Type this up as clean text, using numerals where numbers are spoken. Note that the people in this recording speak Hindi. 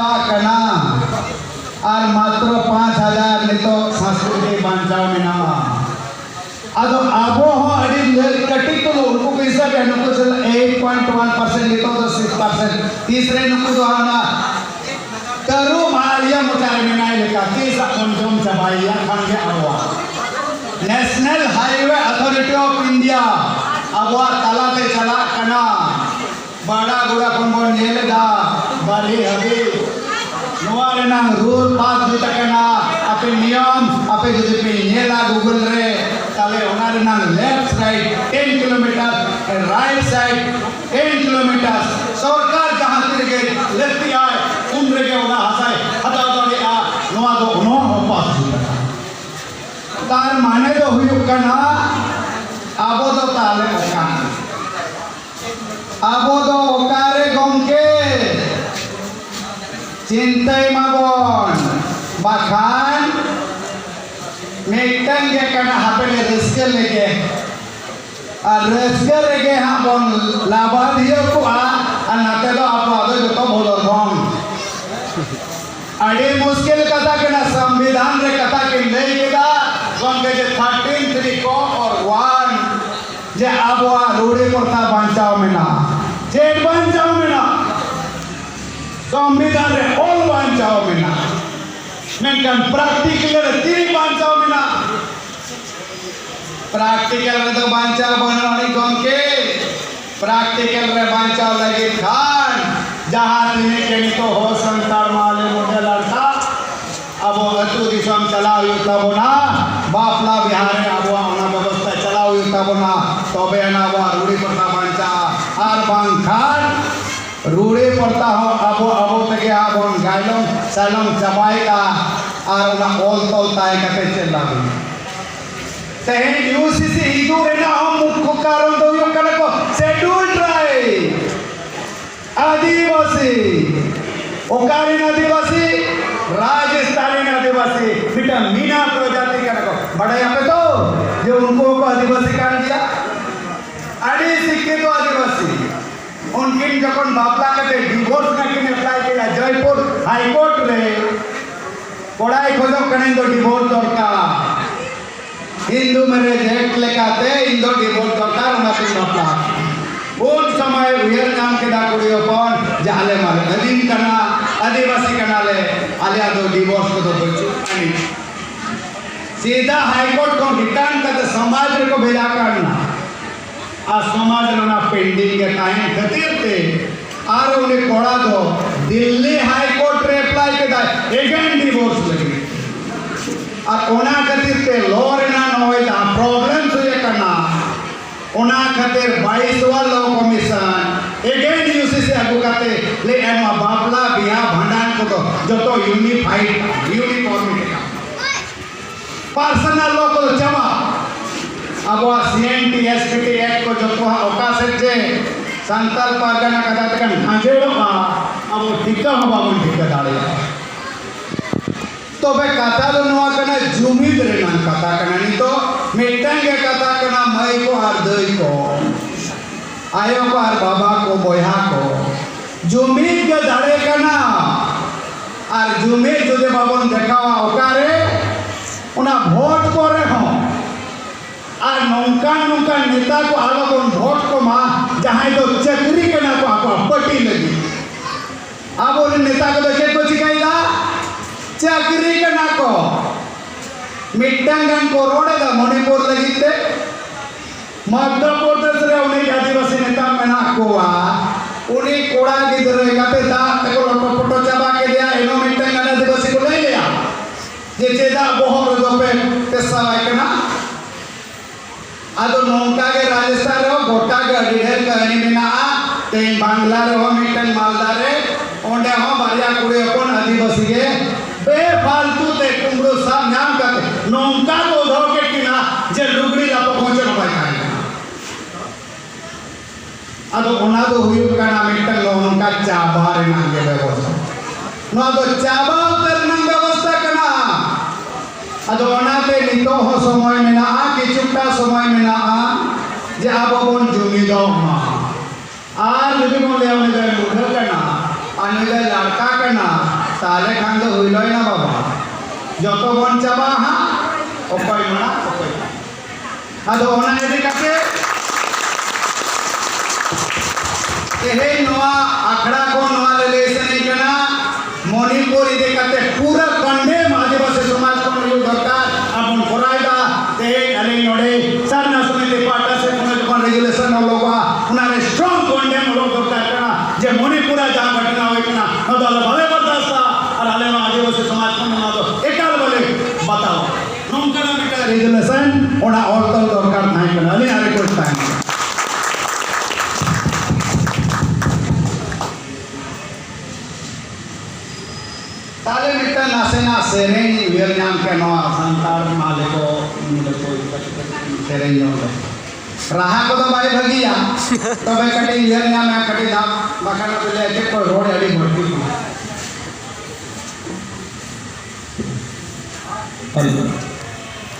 चला कना और मात्र 5000 नितो संस्कृति बांचाव मेना अदो आबो हो अड़ी कटी तो उनको कैसा के नुको चल 8.1% नितो तो 6% तीसरे नुको तो आना करू मारिया मुचारे मेना लेका तीसरा कंजम चबाइया खानगे आवा national highway authority of India आवा तलाते चला कना बड़ा गुड़ा कुंबन नेलदा बारी हबी नोवारे ना रूल पास भी तकना अपने नियम अपने जो भी नेला गूगल रे ताले उनारे ना left right 10 kilometre right side 10 kilometre सरकार जहां तिरगे लेफ्ट आए उम्र के उना हसाए हता दौड़े आ नोवा तो उनो पास तार माने तो हुई कना आबो तो ताले ओकान आबो तो ओकारे गमके चिंताई माबन बाखान मेटन के कना हापेले रिस्क लेके और रिस्क लेके हाँ बन लाभाधियों को आ नाते तो आप आगे जो तो बोलो रॉन्ग अड़ी मुश्किल कथा के ना संविधान रे कथा के नहीं किया गंगे जे 13 को और 1 जे आबवा रूढ़ी प्रथा बांचाव में ना जेड बांचाव में ना संविधान रे ऑल बांचाव में ना मेंकन प्रैक्टिकल रे तीन बांचाव में ना प्रैक्टिकल रे तो बांचाव बनवानी गंगे प्रैक्टिकल रे बांचाव लगे खान जहां तिने के तो हो संतार माले मोटे लड़का अब अतु दिसम चलाओ तब ना बापला बिहार में अब ना व्यवस्था चलाओ तब ना तबे ना वो रूढ़ी प्रथा बांचा आर बांखान रूढ़ी प्रथा हो अब तक आबन गायलम सलम चबाएगा और ना ओल तोल ताए कते चला तेहन यूसीसी हिंदू रे ना हम मुख्य कारण तो यो कने को शेड्यूल ट्राइब आदिवासी ओकारीन आदिवासी राजस्थानी आदिवासी बेटा मीना प्रजाति का को बड़ा यहाँ पे तो जो उनको को आदिवासी कान दिया अड़ी सिक्के तो आदिवासी उनकी जब बापला करते डिवोर्स ना किने अप्लाई किया जयपुर हाई कोर्ट रे पढ़ाई खोजो कने तो डिवोर्स दरकार हिंदू मेरे जेट लेकाते इंदो डिवोर्स दरकार उना को बापला उन समय उयर नाम के दाकुड़ियो कौन जाले मारे नदीम कना आदिवासी कना ले आलिया दो डिवोर्स को तो बच्चों सीधा हाई कोर्ट को रिटर्न करते समाज को भेजा करना आ समाज ना पेंडिंग के टाइम खतीर थे आर उन्हें कोड़ा दो दिल्ली हाई कोर्ट रे अप्लाई के दाए अगेन डिवोर्स लगी आ कोना खतीर थे लॉ रे ना होए दा प्रॉब्लम्स ये करना ओना खातिर 22वां लॉ कमीशन अगेन यूसीसी आगु काते ले एमा बापला बिया भंडान को तो जतो यूनिफाइड यूनिफॉर्मिटी पर्सनल लॉ को जमा अब सीएनटी एसपीटी एक्ट को जतो ओका से जे संताल परगना कथा तकन हाजेड़ो अब टिका हो बाबन टिका दाड़े तो बे कथा दो नवा कना जुमिद रे नान कथा कना नी तो मेटंग के कथा कना मई को आर दई को आयो को आर बाबा को बोया को जुमिद के दाड़े कना आर जुमिद जो दे बाबन देखावा ओकारे उना वोट करे हो आर नौका नेता को आलो कोन वोट को मा जहां तो चक्री के ना को आपको पट्टी लगी अब उन नेता को देखे को चिकाइला चाकरी के ना को मिट्टंगन को रोड़े दा मणिपुर लगिते मध्य प्रदेश रे उन्हें आदिवासी नेता में ना कोआ उन्हें कोड़ा गिदरे गाते दा तको लोटो फोटो चाबा के दिया एनो मिट्टंगन आदिवासी को ले लिया जे चेदा बहुत दोपे पैसा वाइकना आदो नौका के राजस्थान रो गोटा के अडीढेर कहनी बिना ते बांग्ला रो मिट्टन मालदारे ओंडे हो बारिया कुड़े अपन आदिवासी के बेफालतू ते कुमड़ो साहब नाम करते नौका को धो के किना जे लुगड़ी लापो पहुंचे न पाई आदो ओना दो हुई का नाम मिट्टन लो नौका चाबार नांगे व्यवस्था नो दो चाबा उतर नांग व्यवस्था कना आदो ओना ते नितो हो समय में ना कि चुपटा समय में ना जे आबोन जुमी दो मा आर यदि को ले आने दे मुढ कना आने दे लड़का कना ताले खान दो हुइलय ना बाबा जो तो बन चाबा हा ओकय मना ओकय आदो ओना इदि काटे तेहे नोआ आखड़ा को नोआ रिलेशन इकना मणिपुर इदि काटे पूरा कंडे आदिवासी समाज को यो दरकार आपन कोराइदा तेहे अले नोडे सरना समिति पाटा से कोन रेगुलेशन लोगा उनारे स्ट्रांग कंडे लोग दरकार कना जे मणिपुर जा घटना होइकना नदल भले बर्दाश्त और अले आदिवासी समाज को ना दो एकाल बोले बताओ नोंकना बिटा रेगुलेशन ओना ऑल्टल दरकार नाही कना अले आरे कोई टाइम ताले मिटा नासेना सेरेंग वियरनाम के नवा संतार मालिको मुलको सेरेंग होले राहा को तो बाई भगिया तबे कटी वियरनाम में कटी दा बखाना बोले के को रोड अड़ी भरती